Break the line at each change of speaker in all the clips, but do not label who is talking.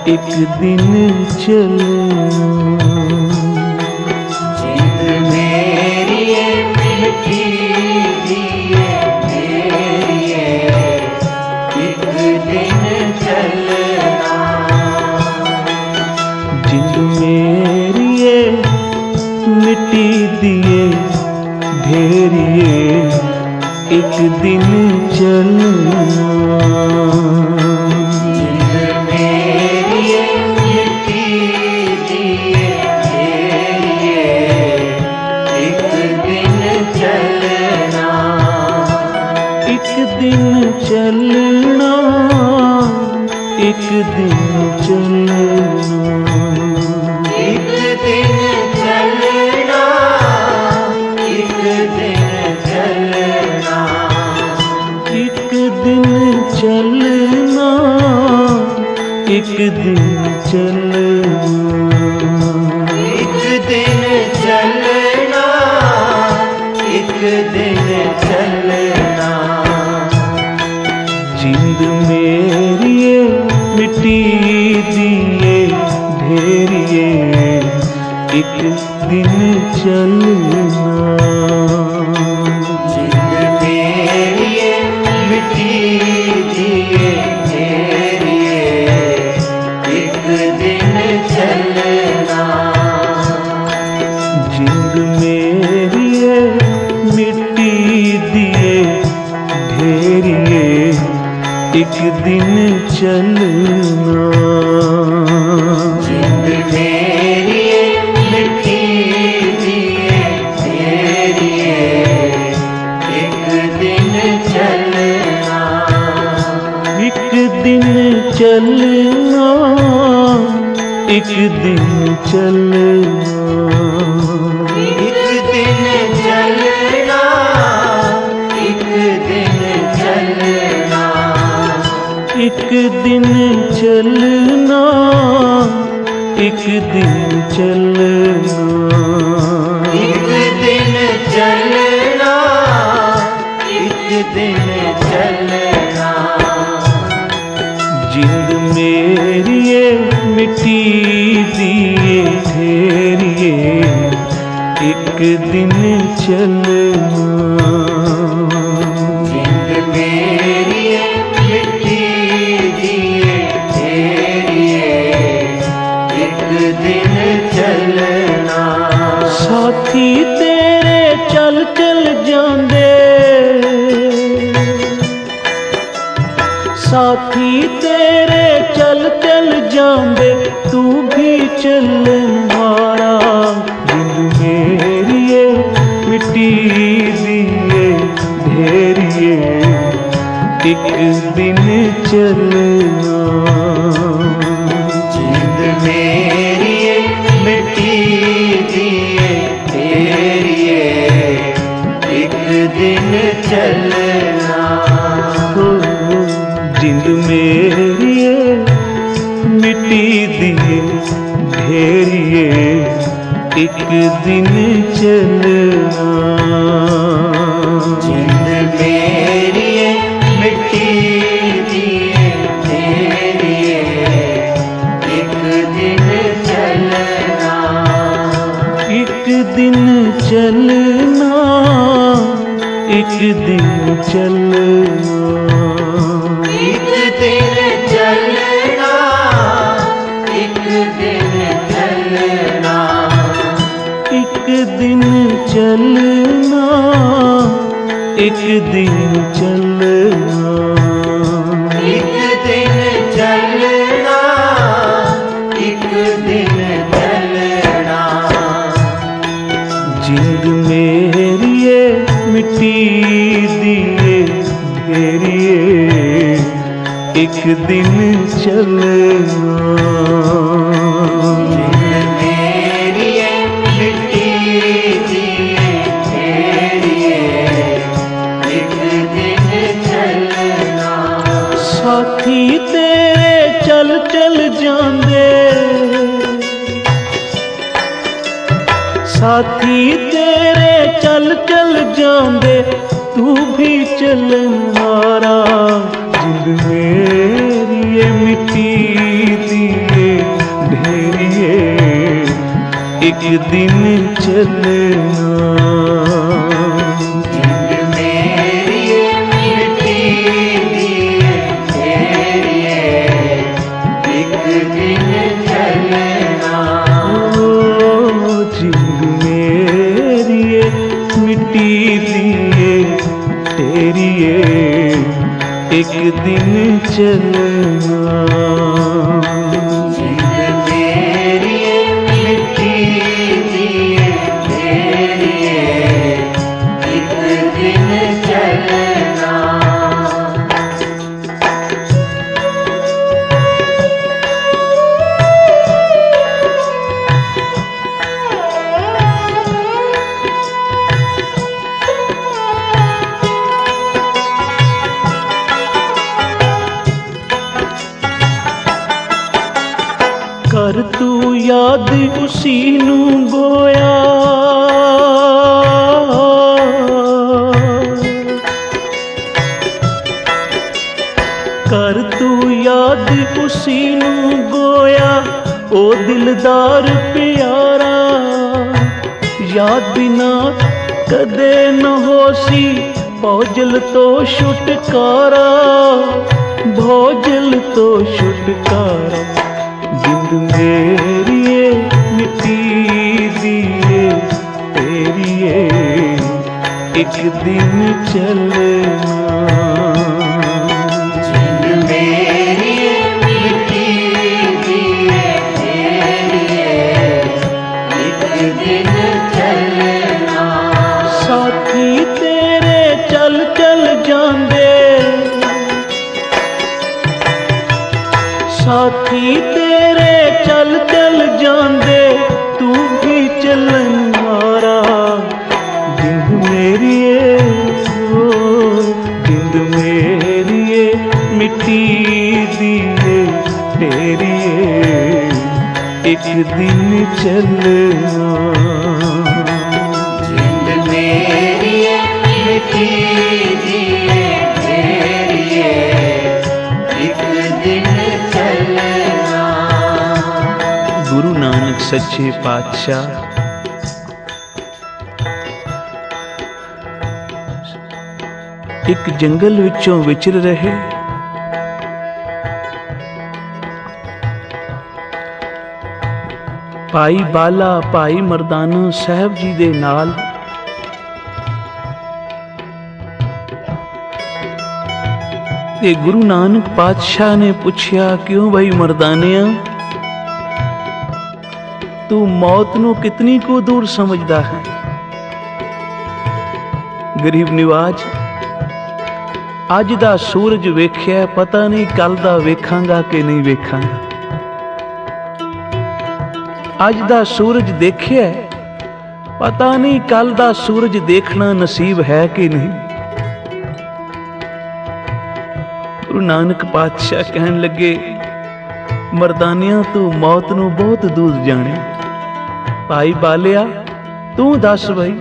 एक दिन चलना।
जिंद मेरी मिट्टी दिए मेरी एक दिन चलना।
जिंद मेरी मिट्टी दिए ढेरिए एक दिन चलना।
जिंद मेरी मिट्टी दिए ढेरिए एक दिन चलना।
एक दिन चलना, एक दिन चलना।
एक दिन चलना, एक दिन चलना।
एक दिन चलना, एक दिन चलना।
एक दिन चलना, एक दिन चलना।
जिंद मेरी मिट्टी दिए ढेरिए एक दिन चलना।
जिंद मेरी मिट्टी दिए ढेरिए एक दिन चलना।
जिंद मेरी मिट्टी दिए ढेरिए एक दिन चलना।
जिंद मेरी मिट्टी दिए ढेरिए एक दिन चलना।
एक दिन चलना, एक दिन चलना।
एक दिन चलना, एक दिन चलना।
एक दिन चलना, एक दिन चलना।
एक दिन चलना, एक दिन चलना।
जिंद मेरी मिट्टी दिए ढेरिए एक दिन चलना।
जिंद मेरी मिट्टी दिए ढेरिए एक दिन चलना।
साथी तेरे चल चल जांदे, साथी तेरे चल चल जांदे तू भी चल मारा। जिंद मेरी मिट्टी दिए ढेरिए एक दिन चलना।
जिंद मेरी मिट्टी दिए ढेरिए एक दिन चलना।
जिंद मेरी मिट्टी दिए ढेरिए एक दिन चलना।
जिंद मेरी मिट्टी दिए ढेरिए एक दिन चलना।
एक दिन चलना, एक दिन चलना।
एक दिन चलना, एक दिन चलना।
एक दिन चलना, एक दिन चलना।
एक दिन चलना, एक दिन चलना।
जिंद मेरी मिट्टी दिए ढेरिए एक दिन चलना।
जिंद मेरी मिट्टी दिए ढेरिए एक दिन चलना।
साथी तेरे चल चल जांदे, साथी तेरे चल चल जांदे तू भी चल मारा। जिंद मेरी मिट्टी दिए एक दिन चलना।
जिंद मेरी मिट्टी दिए तेरिए, एक दिन चलना।
ओ जिंद मेरी मिट्टी दिए तेरिए, एक दिन चलना।
जिंद मेरी मिट्टी दिए तेरिए, एक दिन चलना।
कर तू याद उसी नू गोया, कर तू याद उसी नू गोया, ओ दिलदार प्यारा। याद बिना कदे न होसी भोजल तो छुटकारा, भोजल तो छुटकारा। जिंद मेरिए मिट्टी दिए तेरिए, एक दिन चलना।
जिंद मेरी मिट्टी दिए तेरिए, एक दिन चलना।
साथी तेरे चल चल जांदे, साथी तेरे चल चल जांदे, तू भी चलन मारा। जिंद मेरिए ओ जिंद मेरिए मिट्टी दिए तेरिए, एक दिन चलना।
जिंद मेरी मिट्टी दिए तेरिए, एक दिन चलना।
गुरु नानक सच्चे पातशाह एक जंगल विचों विचर रहे। भाई बाला भाई मर्दाना साहब जी दे नाल ते गुरु नानक पातशाह ने पूछया, क्यों भाई मर्दानिया, तू मौत नू कितनी को दूर समझदा है? गरीब निवाज, अज दा सूरज वेख्या, पता नहीं कल दा वेखांगा कि नहीं वेखांगा। अज दा सूरज देखिया, पता नहीं कल दा सूरज देखना नसीब है कि नहीं। गुरु नानक पातशाह कहन लगे, मर्दानिया तू मौत नू बहुत दूर जाने। भाई बालिया तू दस भाई,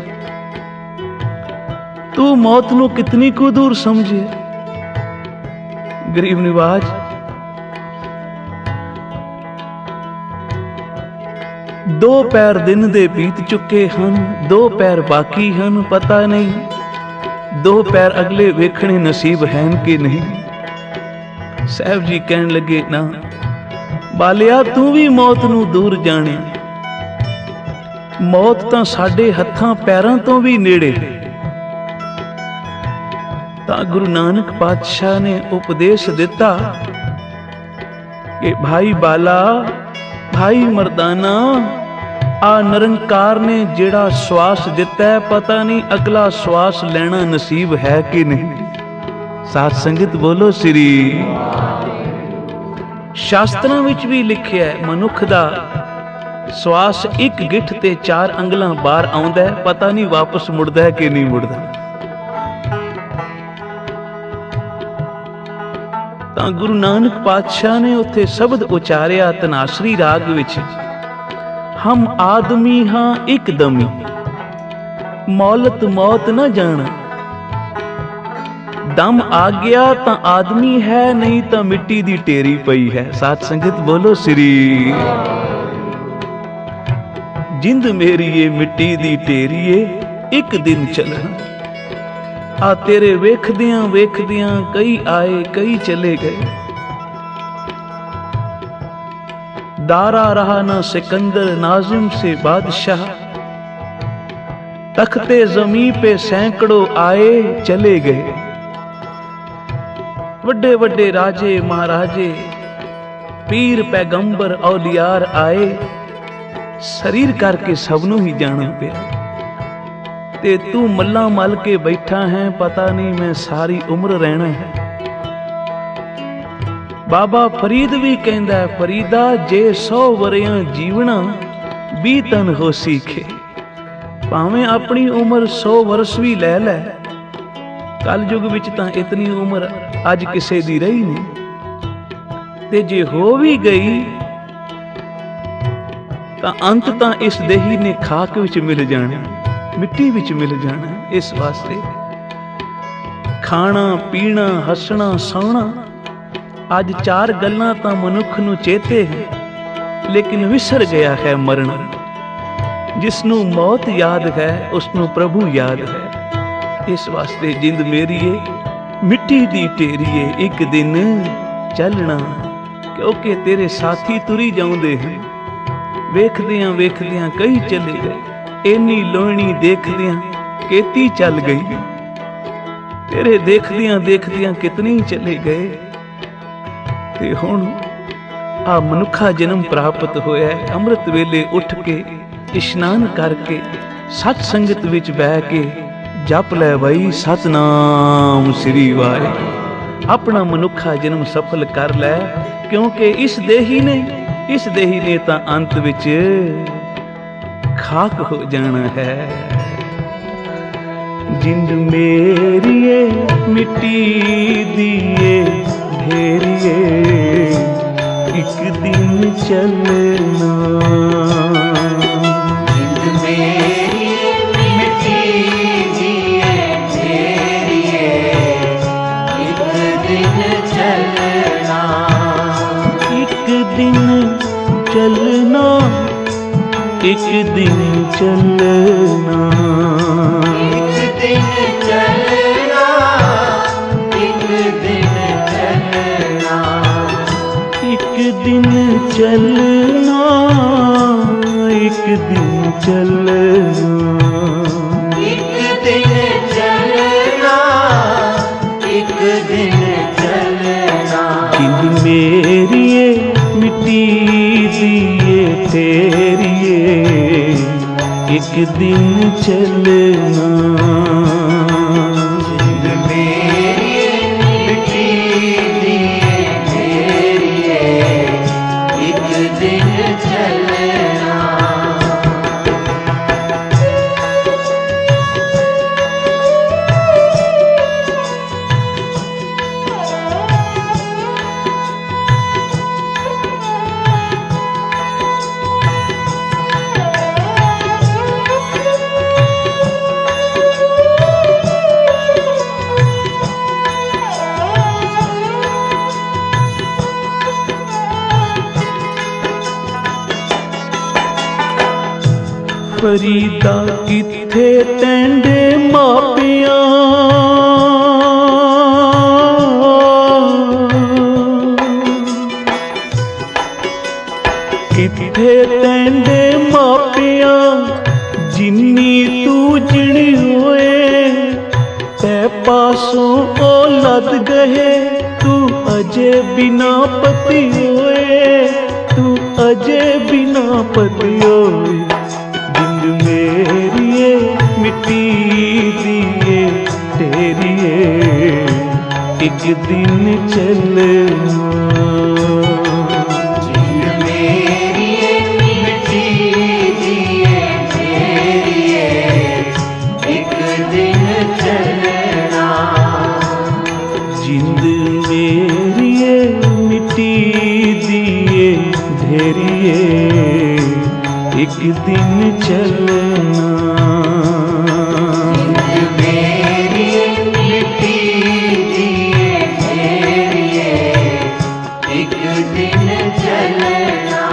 तू मौत नू कितनी को दूर समझे? गरीब निवाज, दो पैर दिन दे बीत चुके हन, दो पैर बाकी हन, पता नहीं दो पैर अगले वेखने नसीब हैं कि नहीं। साहब जी कहन लगे, ना बालिया तू भी मौत नू दूर जाने। मौत तां साडे हत्थां पैरां तो भी नेड़े। तां गुरु नानक पातशाह ने उपदेश दिता कि भाई बाला भाई मर्दाना, आ निरंकार ने जेड़ा श्वास दिता है, पता नहीं अगला श्वास लेना नसीब है कि नहीं। साध संगत बोलो श्री। शास्त्रां विच भी लिखिया है, मनुख दा श्वास एक गिठ ते 4 अंगलां बाहर आउंदा है, पता नहीं वापस मुड़दा है कि नहीं मुड़दा। तां गुरु नानक पातशाह ने उत्थे शब्द उचारिया तनासरी राग विच, हम आदमी हां एकदमी, मौलत मौत न जाना। दम आ गया तां आदमी है, नहीं तां मिट्टी दी टेरी पई है। साध संगत बोलो श्री। जिंद मेरीए मिट्टी दी ढेरीए एक दिन चलना। आ तेरे वेखदियां वेखदियां कई आए कई चले गए। दारा रहा ना सिकंदर नाजिम से बादशाह, तख्ते जमी पे सैकड़ों आए चले गए। वड्डे वड्डे राजे महाराजे पीर पैगंबर औलियार आए, शरीर करके सबनों ही जाना पिया। ते तू मल्ला मल के बैठा है, पता नहीं मैं सारी उम्र रहना है। बाबा फरीद भी कहंदा है, फरीदा जे 100 वरियां जीवना 20 तन हो सीखे। भावें अपनी उम्र 100 वर्ष भी ले लै, कल युग विच तां इतनी उम्र अज किसे दी रही नहीं। ते जे हो भी गई तां अंत तां इस देही ने खाक विच मिल जाना, मिट्टी विच मिल जाना। इस वास्ते खाना पीना हसना सौना अज 4 गल्लां तां मनुख नूं चेते है, लेकिन विसर गया है मरण। जिसनूं मौत याद है उसनूं प्रभु याद है। इस वास्ते जिंद मेरीए मिट्टी दी ढेरीए एक दिन चलना, क्योंकि तेरे साथी तुरी जाउंदे हैं। वेखदियां वेखदियां कई चले गए, एनी लोहनी देखदियां केती चल गई। तेरे देखदियां देखदियां कितने ही चले गए। ते हुण आ मनुखा जन्म प्राप्त होया है। अमृत वेले उठ के इशनान करके सत संगत विच बह के जप लै बई सतनाम श्री वाहिगुरू। अपना मनुखा जन्म सफल कर लै, क्योंकि इस देही ने तां अंत विच खाक हो जाना है। जिंद मेरीए मिट्टी दिए ढेरिए एक दिन चलना।
जिंद मेरी मिट्टी दिए ढेरिए एक दिन चलना।
एक दिन चलना, एक दिन चलना,
एक दिन चलना, एक दिन चलना,
एक दिन चलना, एक दिन चलना,
एक दिन चलना, एक दिन चलना।
जिंद मेरीए मिट्टी दिए तेरिए एक दिन चलना।
जिंद मेरी मिट्टी दिए ढेरिए एक दिन चलना।
फरीदा किथे तेंदे मापियां, किथे तेंदे मापियां जिन्नी तू जिणी होए। ते पासों औलाद गए तू अजे बिना पति होए, तू अजे बिना पति होए। मेरिए मिट्टी दिए तेरिए एक दिन चलना।
जिंद मेरी मिट्टी दिए ढेरिए एक दिन चलना।
जिंद मेरिए मिट्टी दिए ढेरिए एक दिन चलना।
जिंद मेरी मिट्टी दिए ढेरिए एक दिन चलना।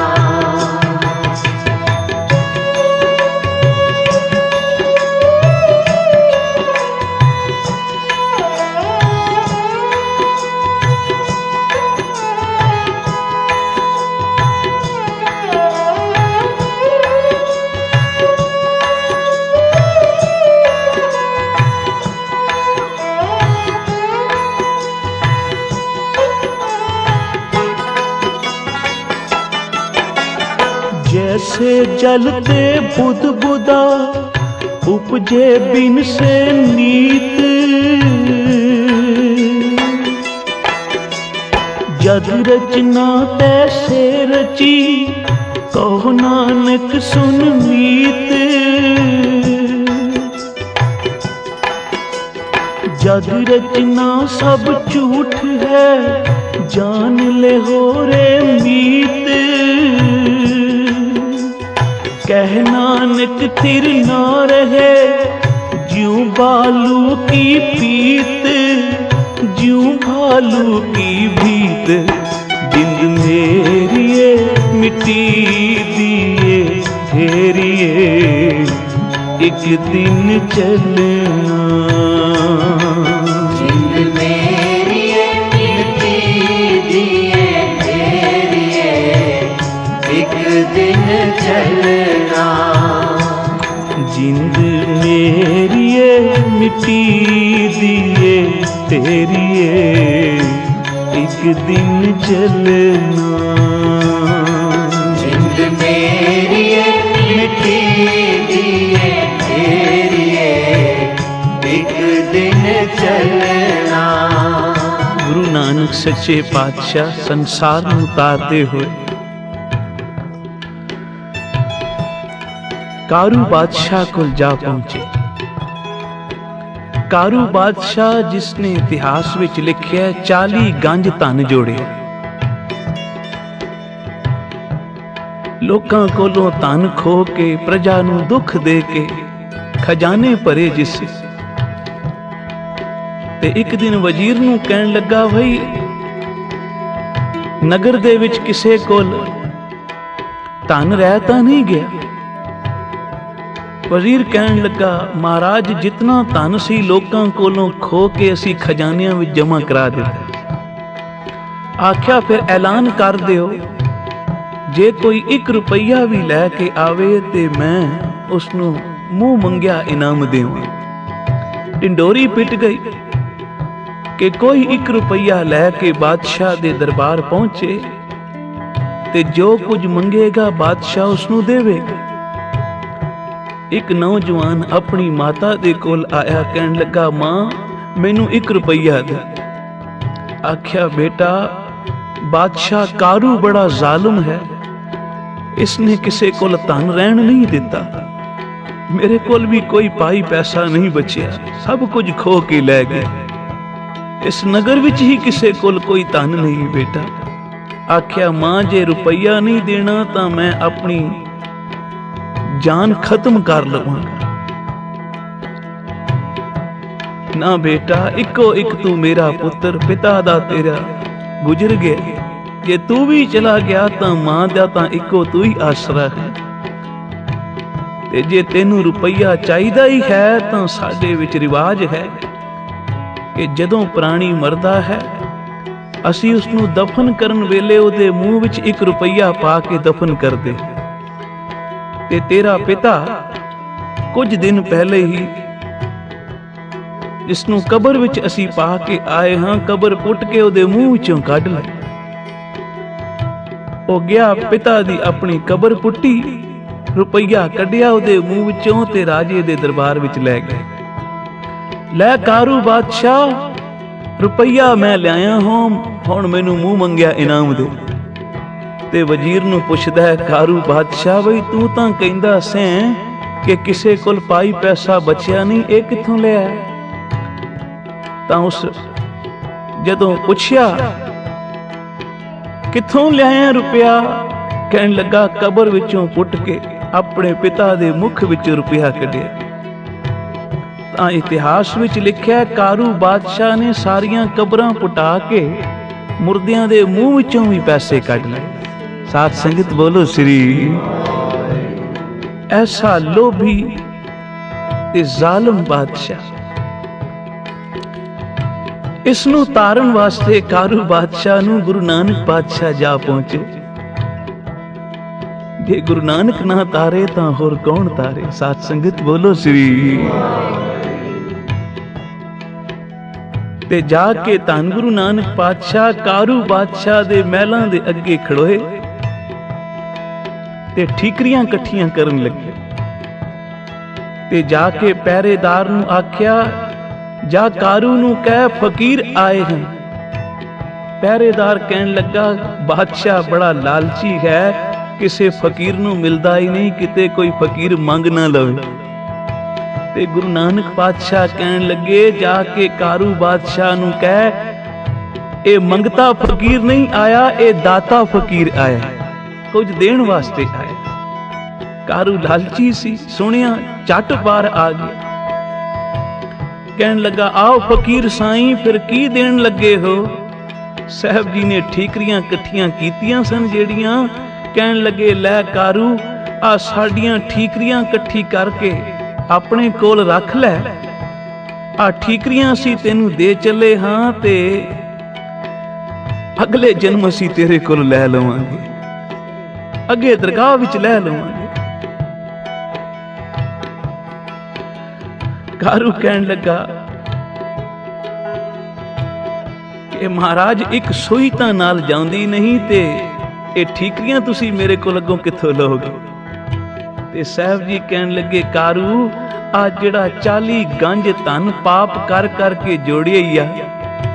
जैसे जलते बुद बुदा उपजे बिन से नीत, जग रचना तैसे रची कहो नानक सुन मीत। जग रचना सब झूठ है जान ले हो रे मीत। कह नानक थिर ना रहे ज्यों बालू की पीत, ज्यों भालू की भीत। जिंद मेरिए मिट्टी दिए ढेरिए एक दिन चलना।
जिंद मेरिए मिट्टी दिए ढेरिए एक दिन चलना।
जिंद मेरिए मिट्टी दिए तेरिए एक दिन चलना।
जिंद मेरिए मिट्टी दिए तेरिए एक दिन चलना।
गुरु नानक सच्चे पातशाह संसार ਨੂੰ ਉਤਾਰਦੇ ਹੋਏ कारू बादशाह को जा पहुंचे। कारू बादशाह जिसने इतिहास विच लिखिया 40 गंज धन जोड़े। लोकां कोलों धन खो के प्रजा नूं दुख दे के खजाने भरे जिस। ते एक दिन वजीर नूं कहण लगा भई नगर दे विच किसे कोल धन रह तां नहीं गया। वजीर कहन लगा महाराज जितना धन सी लोकां कोलों खो के असी खजानियां विच जमा करा दिता। आख्या फिर ऐलान कर दिओ जे कोई 1 रुपया भी लैके आवे ते मैं उसनूं मूँह मंगिया इनाम देवां। ढिंडोरी पिट गई कि कोई 1 रुपया लैके बादशाह दे दरबार पहुंचे ते जो कुछ मंगेगा बादशाह उसनूं देवेगा। एक नौजवान अपनी माता दे कोल आया कहन लगा मां मैनू 1 रुपया दे। आख्या बेटा बादशाह कारू बड़ा जालिम है, इसने किसे कोल धन रहन नहीं दिता। मेरे कोल भी कोई पाई पैसा नहीं बचिया, सब कुछ खो के लै गए। इस नगर विच ही किसे कोल कोई धन नहीं बेटा। आख्या मां जे रुपया नहीं देना तां मैं अपनी जान खत्म कर लवांगा। ना बेटा इको एक तू मेरा पुत्र पिता दा तेरा गुजर गया, जे तू भी चला गया तां मां दा तां इको तू ही आसरा है। ते जे तेनू रुपया चाहिदा ही है तां साडे विच रिवाज है कि जदों प्राणी मरदा है असी उसनू दफन करन वेले ओदे मूँह विच 1 रुपया पा के दफन कर दे। ते तेरा पिता कुछ दिन पहले ही जिसनू कबर विच असी पा के आए हां कबर पुट के ओदे मूँह विचों कढ ले। ओ गया पिता दी अपनी कबर पुट्टी, रुपया कढिया ओदे मूँह विचों ते राजे दे दरबार विच लै गए। लै कारू बादशाह रुपया मैं लिया हुण मैनू मूँह मंगिया इनाम दे। ते वजीर नूं पुछदा है कारू बादशाह बई तू तां कहंदा सैं कि किसे कोल पाई पैसा बचिया नहीं, ये कित्थों लिया? तां उस जदों पुछया कित्थों लिया रुपया, कहन लगा कबर विचों पुट के अपने पिता दे मुख विच रुपया कढिया। तां इतिहास विच लिखिया कारू बादशाह ने सारियां कबरां पुटा के मुर्दियां दे मूँह विचों भी पैसे कढ लए। साथ संगत बोलो श्री। ऐसा लोभी ते जालिम बादशाह, इसनू तारन वास्ते कारू बादशाह नू गुरु नानक पातशाह जा पहुंचे। जे गुरु नानक ना तारे तां होर कौन तारे। साथ संगत बोलो श्री। ते जाके धन गुरु नानक पातशाह कारू बादशाह दे महलां दे अगे खड़ोए ਤੇ ਠੀਕਰੀਆਂ ਇਕੱਠੀਆਂ ਕਰਨ ਲੱਗੇ ਤੇ ਜਾ ਕੇ ਪਹਿਰੇਦਾਰ ਨੂੰ ਆਖਿਆ, ਜਾ ਕਾਰੂ ਨੂੰ ਕਹਿ ਫਕੀਰ ਆਏ ਹਨ। ਪਹਿਰੇਦਾਰ ਕਹਿਣ ਲੱਗਾ, ਬਾਦਸ਼ਾਹ ਬੜਾ ਲਾਲਚੀ ਹੈ, ਕਿਸੇ ਫਕੀਰ ਨੂੰ ਮਿਲਦਾ ਹੀ ਨਹੀਂ, ਕਿਤੇ ਕੋਈ ਫਕੀਰ ਮੰਗ ਨਾ ਲਵੇ। ਤੇ ਗੁਰੂ ਨਾਨਕ ਪਾਤਸ਼ਾਹ ਕਹਿਣ ਲੱਗੇ, ਜਾ ਕੇ ਕਾਰੂ ਬਾਦਸ਼ਾਹ ਨੂੰ ਕਹਿ, ਇਹ ਮੰਗਤਾ ਫਕੀਰ ਨਹੀਂ ਆਇਆ, ਇਹ ਦਾਤਾ ਫਕੀਰ ਆਇਆ, ਕੁਝ ਦੇਣ ਵਾਸਤੇ ਆਇਆ। ਕਾਰੂ ਲਾਲਚੀ ਸੀ, ਸੁਣਿਆ ਝੱਟ ਬਾਹਰ ਆ ਗਿਆ। ਕਹਿਣ ਲੱਗਾ, ਆਓ ਫਕੀਰ ਸਾਈਂ, ਫਿਰ ਕੀ ਦੇਣ ਲੱਗੇ ਹੋ? ਸਾਹਿਬ ਜੀ ਨੇ ਠੀਕਰੀਆਂ ਇਕੱਠੀਆਂ ਕੀਤੀਆਂ ਸਨ ਜਿਹੜੀਆਂ। ਕਹਿਣ ਲੱਗੇ, ਲੈ ਕਾਰੂ, ਆ ਸਾਡੀਆਂ ਠੀਕਰੀਆਂ ਇਕੱਠੀ ਕਰਕੇ ਆਪਣੇ ਕੋਲ ਰੱਖ ਲੈ। ਆ ਠੀਕਰੀਆਂ ਅਸੀਂ ਤੈਨੂੰ ਦੇ ਚੱਲੇ ਹਾਂ ਤੇ ਅਗਲੇ ਜਨਮ ਅਸੀਂ ਤੇਰੇ ਕੋਲ ਲੈ ਲਵਾਂਗੇ, ਅੱਗੇ ਦਰਗਾਹ ਵਿੱਚ ਲੈ ਲਵਾਂਗੇ। ਕਾਰੂ ਕਹਿਣ ਲੱਗਾ ਕਿ ਮਹਾਰਾਜ, ਇੱਕ ਸੂਈ ਤਾਂ ਨਾਲ ਜਾਂਦੀ ਨਹੀਂ, ਤੇ ਇਹ ਠੀਕਰੀਆਂ ਤੁਸੀਂ ਮੇਰੇ ਕੋਲ ਅੱਗੋਂ ਕਿੱਥੋਂ ਲਓਗੇ? ਤੇ ਸਾਹਿਬ ਜੀ ਕਹਿਣ ਲੱਗੇ, ਕਾਰੂ, ਆ ਜਿਹੜਾ 40 ਗੰਜ ਧਨ ਪਾਪ ਕਰ ਕਰਕੇ ਜੋੜਿਆ ਹੀ ਆ,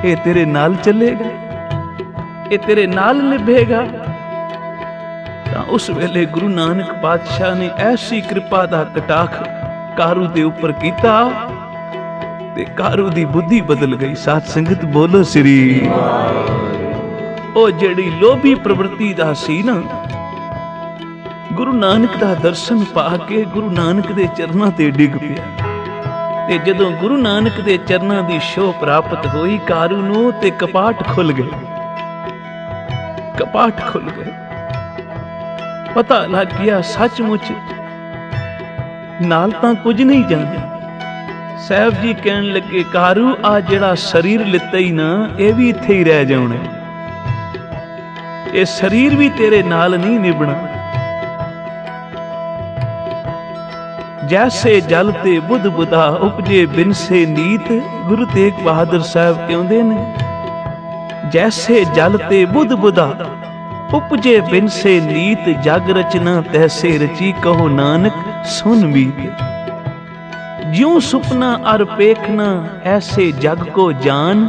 ਇਹ ਤੇਰੇ ਨਾਲ ਚੱਲੇਗਾ, ਇਹ ਤੇਰੇ ਨਾਲ ਨਿਭੇਗਾ। ਤਾਂ ਉਸ ਵੇਲੇ ਗੁਰੂ ਨਾਨਕ ਪਾਤਸ਼ਾਹ ਨੇ ਐਸੀ ਕਿਰਪਾ ਦਾ ਕਟਾਖ ਕਾਰੂ ਦੇ ਉੱਪਰ ਕੀਤਾ ਤੇ ਕਾਰੂ ਦੀ ਬੁੱਧੀ ਬਦਲ ਗਈ। ਸਾਧ ਸੰਗਤ ਬੋਲੋ ਸ੍ਰੀ। ਉਹ ਜਿਹੜੀ ਲੋਭੀ ਪ੍ਰਵਿਰਤੀ ਦਾ ਸੀ ਨਾ, ਗੁਰੂ ਨਾਨਕ ਦਾ ਦਰਸ਼ਨ ਪਾ ਕੇ ਗੁਰੂ ਨਾਨਕ ਦੇ ਚਰਨਾਂ ਤੇ ਡਿੱਗ ਪਿਆ। ਤੇ ਜਦੋਂ ਗੁਰੂ ਨਾਨਕ ਦੇ ਚਰਨਾਂ ਦੀ ਛੋਹ ਪ੍ਰਾਪਤ ਹੋਈ ਕਾਰੂ ਨੂੰ, ਤੇ ਕਪਾਟ ਖੁੱਲ ਗਏ, ਕਪਾਟ ਖੁੱਲ ਗਏ। ਪਤਾ ਲੱਗ ਗਿਆ ਸੱਚਮੁੱਚ ਨਾਲ ਤਾਂ ਕੁਝ ਨਹੀਂ ਜਾਂਦਾ। ਸਾਹਿਬ ਜੀ ਕਹਿਣ ਲੱਗੇ, ਕਾਰੂ, ਆ ਜਿਹੜਾ ਸਰੀਰ ਲਿੱਤਾ ਹੀ ਨਾ, ਇਹ ਵੀ ਇੱਥੇ ਹੀ ਰਹਿ ਜਾਣਾ, ਇਹ ਸਰੀਰ ਵੀ ਤੇਰੇ ਨਾਲ ਨਹੀਂ ਨਿਭਣਾ। ਜੈਸੇ ਜਲ ਤੇ ਬੁੱਧ ਬੁਧਾ ਉਪਜੇ ਬਿਨ ਸੇ ਨੀਤ, ਗੁਰੂ ਤੇਗ ਬਹਾਦਰ ਸਾਹਿਬ ਕਹਿੰਦੇ ਨੇ, ਜੈਸੇ ਜਲ ਤੇ ਬੁੱਧ ਬੁਧਾ ਉਪਜੇ ਬਿਨ ਸੇ ਨੀਤ, ਜਗ ਰਚਨਾ ਤੈਸੇ ਰਚੀ, ਕਹੋ ਨਾਨਕ ਸੁਨ ਮੀਤ। ज्यों सुपना अर पेखना ऐसे जग को जान,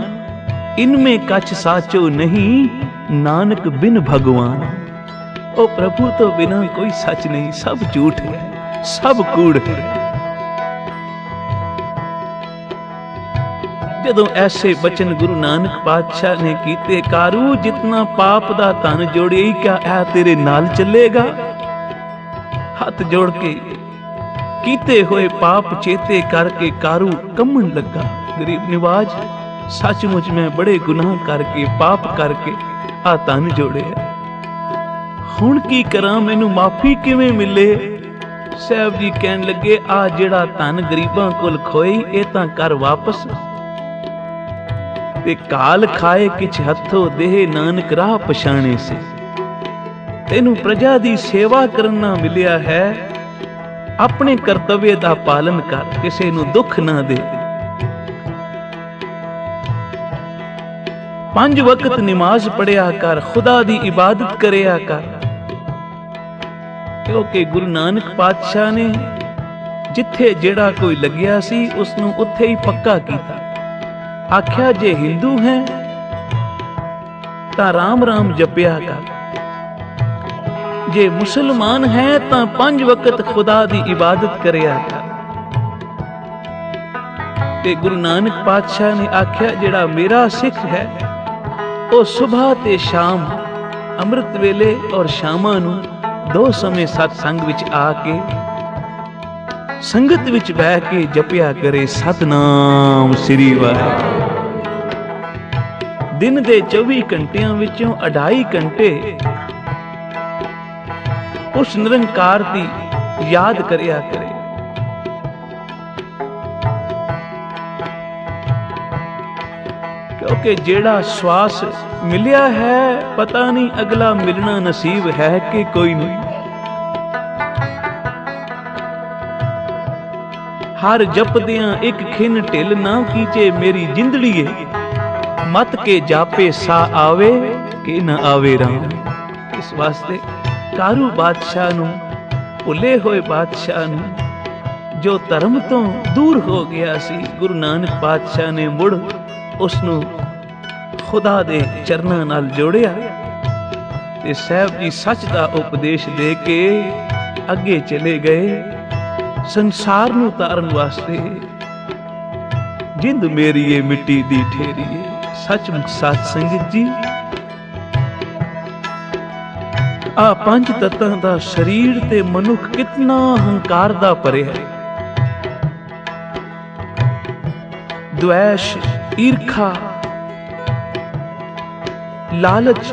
इनमें कछ साचो नहीं नानक बिन भगवान। ओ प्रभु तो बिना कोई सच नहीं, सब झूठ है, सब कूड़ है। जदों ऐसे बचन गुरु नानक पातशाह ने कीते, कारू, जितना पाप दा धन जोड़े, क्या ऐ तेरे नाल चलेगा? हथ जोड़ के ਕੀਤੇ ਹੋਏ ਪਾਪ ਚੇਤੇ ਕਰਕੇ ਕਾਰੂ ਕੰਮਣ ਲੱਗਾ। ਗਰੀਬ ਨਿਵਾਜ, ਸੱਚਮੁੱਚ ਮੈਂ ਬੜੇ ਗੁਨਾਹ ਕਰਕੇ, ਪਾਪ ਕਰਕੇ ਆ ਧਨ ਜੋੜਿਆ, ਹੁਣ ਕੀ ਕਰਾਂ, ਮੈਨੂੰ ਮਾਫੀ ਕਿਵੇਂ ਮਿਲੇ? ਸਾਹਿਬ ਜੀ ਕਹਿਣ ਲੱਗੇ, ਆ ਜਿਹੜਾ ਧਨ ਗਰੀਬਾਂ ਕੋਲ ਖੋਈ, ਇਹ ਤਾਂ ਕਰ ਵਾਪਸ, ਤੇ ਕਾਲ ਖਾਏ ਕਿਛ ਹੱਥੋਂ ਦੇਹ, ਨਾਨਕ ਰਾਹ ਪਛਾਣੇ ਸੇ। ਤੈਨੂੰ ਪ੍ਰਜਾ ਦੀ ਸੇਵਾ ਕਰਨਾ ਮਿਲਿਆ ਹੈ, ਆਪਣੇ ਕਰਤੱਵਯ ਦਾ ਪਾਲਨ ਕਰ, ਕਿਸੇ ਨੂੰ ਦੁੱਖ ਨਾ ਦੇ। 5 ਵਕਤ ਨਮਾਜ਼ ਪੜਿਆ ਕਰ, ਖੁਦਾ ਦੀ ਇਬਾਦਤ ਕਰਿਆ ਕਰ। ਕਿਉਂਕਿ ਗੁਰੂ ਨਾਨਕ ਪਾਤਸ਼ਾਹ ਨੇ ਜਿੱਥੇ ਜਿਹੜਾ ਕੋਈ ਲੱਗਿਆ ਸੀ, ਉਸ ਨੂੰ ਉੱਥੇ ਹੀ ਪੱਕਾ ਕੀਤਾ। ਆਖਿਆ, ਜੇ ਹਿੰਦੂ ਹੈ ਤਾਂ ਰਾਮ ਰਾਮ ਜਪਿਆ ਕਰ, ਜੇ ਮੁਸਲਮਾਨ ਹੈ ਤਾਂ 5 ਵਕਤ ਖੁਦਾ ਦੀ ਇਬਾਦਤ ਕਰਿਆ ਕਰ। ਤੇ ਗੁਰੂ ਨਾਨਕ ਪਾਤਸ਼ਾਹ ਨੇ ਆਖਿਆ, ਜਿਹੜਾ ਮੇਰਾ ਸਿੱਖ ਹੈ, ਉਹ ਸੁਬਹ ਤੇ ਸ਼ਾਮ, ਅੰਮ੍ਰਿਤ ਵੇਲੇ ਔਰ ਸ਼ਾਮਾਂ ਨੂੰ 2 ਸਮੇਂ ਸਤਸੰਗ ਵਿੱਚ ਆ ਕੇ, ਸੰਗਤ ਵਿੱਚ ਬਹਿ ਕੇ ਜਪਿਆ ਕਰੇ, ਸਤਨਾਮ ਸ੍ਰੀ ਵਾਹਿਗੁਰੂ। ਦਿਨ ਦੇ 24 ਘੰਟਿਆਂ ਵਿੱਚੋਂ 2.5 ਘੰਟੇ ਉਸ ਨਿਰੰਕਾਰ ਦੀ ਯਾਦ ਕਰਿਆ ਕਰੇ। ਕਿਉਂਕਿ ਜਿਹੜਾ ਸਵਾਸ ਮਿਲਿਆ ਹੈ, ਪਤਾ ਨਹੀਂ ਅਗਲਾ ਮਿਲਣਾ ਨਸੀਬ ਹੈ ਕਿ ਕੋਈ ਨਹੀਂ। ਹਰ ਜਪਦਿਆਂ ਇੱਕ ਖਿੰਨ ਢਿੱਲ ਨਾ ਕੀਚੇ ਮੇਰੀ ਜਿੰਦੜੀਏ, ਮਤ ਕੇ ਜਾਪੇ ਸਾ ਆਵੇ ਕਿ ਨਾ ਆਵੇ ਰਾਮ। ਇਸ ਵਾਸਤੇ ਕਾਰੂ ਬਾਦਸ਼ਾਹ ਨੂੰ, ਭੁੱਲੇ ਹੋਏ ਬਾਦਸ਼ਾਹ ਨੂੰ, ਜੋ ਧਰਮ ਤੋਂ ਦੂਰ ਹੋ ਗਿਆ ਸੀ, ਗੁਰੂ ਨਾਨਕ ਪਾਤਸ਼ਾਹ ਨੇ ਮੁੜ ਉਸ ਨੂੰ ਖੁਦਾ ਦੇ ਚਰਨਾਂ ਨਾਲ ਜੋੜਿਆ ਤੇ ਸਾਹਿਬ ਜੀ ਸੱਚ ਦਾ ਉਪਦੇਸ਼ ਦੇ ਕੇ ਅੱਗੇ ਚਲੇ ਗਏ ਸੰਸਾਰ ਨੂੰ ਤਾਰਨ ਵਾਸਤੇ। ਜਿੰਦ ਮੇਰੀ ਏ ਮਿੱਟੀ ਦੀ ਠੇਰੀਏ, ਸੱਚਮੁੱਚ ਸਾਧ ਸੰਗਤ ਜੀ, ਆ ਪੰਜ ਤੱਤਾਂ ਦਾ ਸਰੀਰ ਤੇ ਮਨੁੱਖ ਕਿਤਨਾ ਹੰਕਾਰ ਦਾ ਭਰਿਆ ਹੈ। ਦੁਆਸ਼, ਈਰਖਾ, ਲਾਲਚ,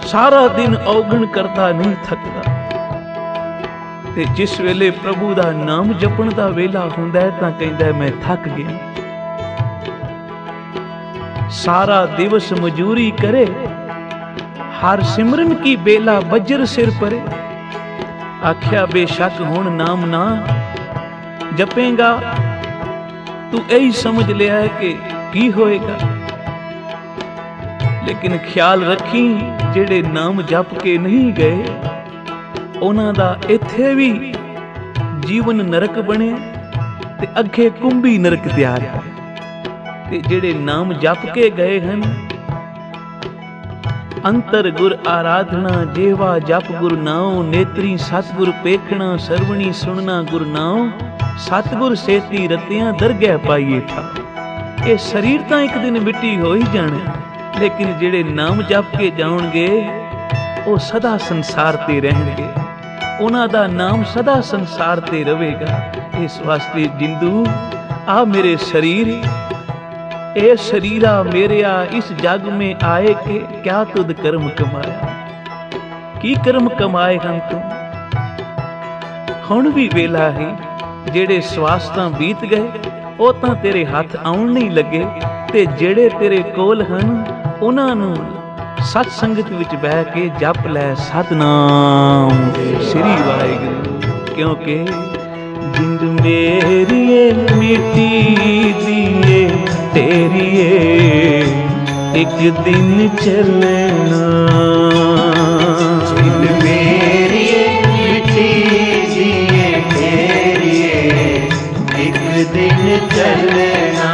ਸਾਰਾ ਦਿਨ ਔਗਣ ਕਰਦਾ ਨਹੀਂ ਥੱਕਦਾ ਤੇ ਜਿਸ ਵੇਲੇ ਪ੍ਰਭੂ ਦਾ ਨਾਮ ਜਪਣ ਦਾ ਵੇਲਾ ਹੁੰਦਾ ਹੈ ਤਾਂ ਕਹਿੰਦਾ ਹੈ, ਮੈਂ ਥੱਕ ਗਿਆ। ਸਾਰਾ ਦਿਵਸ ਮਜ਼ਦੂਰੀ करे, हर सिमरन की बेला बज्र सिर परे। आख्या बेशक हुण नाम ना जपेगा तू यही समझ लिया है कि की होएगा, लेकिन ख्याल रखी जेड़े नाम जप के नहीं गए उन्हां दा इत्थे भी जीवन नरक बने ते अगे कुंभी नरक तैयार है। ते जेड़े नाम जप के गए हैं अंतर गुर आराधना जेवा जप गुर नाम, नेत्री सतगुर पेखना, सरवणी सुनना गुर नाम, सतगुर सेती रतियां दरगह पाइए ठा। ये शरीर तो एक दिन मिट्टी हो ही जाना, लेकिन जेड़े नाम जप के जाओगे वो सदा संसार ते रहेंगे, उन्हां दा नाम सदा संसार ते रहेगा। इस वास्ते जिंदू आ मेरे शरीर, ए शरीरा मेरिया इस जग में आए के क्या तुद कर्म कमाया, की कर्म कमाए हम तुम। हुण भी वेला है जेड़े सवास तां बीत गए वो तां तेरे हाथ आउण नहीं लगे, ते जेड़े तेरे कोल हन उन्हां नूं सत संगत विच बह के जप लै सतनाम श्री वाहिगुरू। क्योंकि जिंद मेरी मिट्टी दिए तेरी एक दिन चलना,
जिंद मेरी मिट्टी दिए तेरी एक दिन चलना,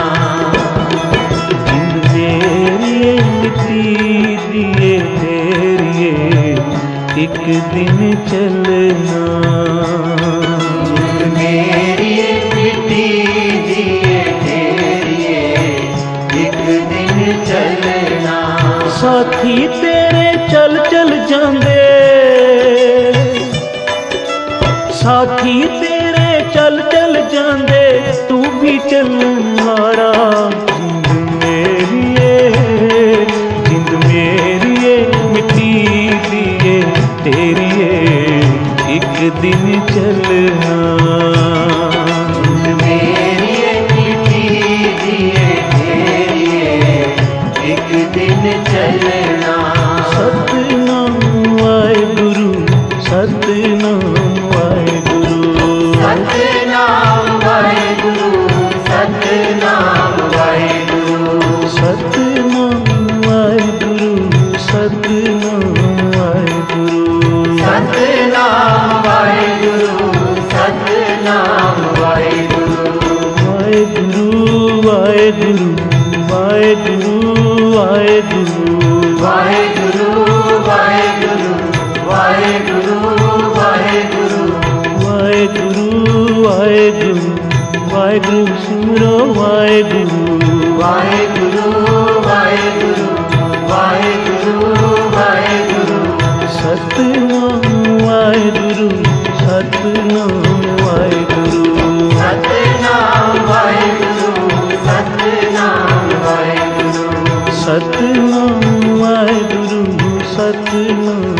जिंद मेरी मिट्टी दिए तेरी एक दिन चलना,
जिंद मेरी मिट्टी दिए तेरी एक दिन चलना।
साथी तेरे चल चल जांदे, साथी तेरे चल चल जांदे, तू भी चलन मारा। जिंद मेरी मिट्टी दिए तेरी एक दिन चलना,
जिंद मेरी मिट्टी दिए तेरी एक दिन चलना।
सतनाम वाहिगुरू, सतनाम वाहिगुरू,
सतनाम वाहिगुरू, सतनाम वाहिगुरू,
सतनाम वाहिगुरू, सतनाम वाहिगुरू,
सतनाम वाहिगुरू, सतनाम वाहिगुरू,
वाहिगुरू वाहिगुरू वाहिगुरू वाहिगुरू
वाहिगुरू वाहिगुरू वाहिगुरू वाहिगुरू
वाहिगुरू वाहिगुरू वाहिगुरू सुनो वाहिगुरू
वाहिगुरू वाहिगुरू वाहिगुरू वाहिगुरू।
सतनाम वाहिगुरू, सतनाम वाहिगुरू,
सतनाम वाहिगुरू, सतनाम वाहिगुरू,
सतनाम वाहिगुरू, सतनाम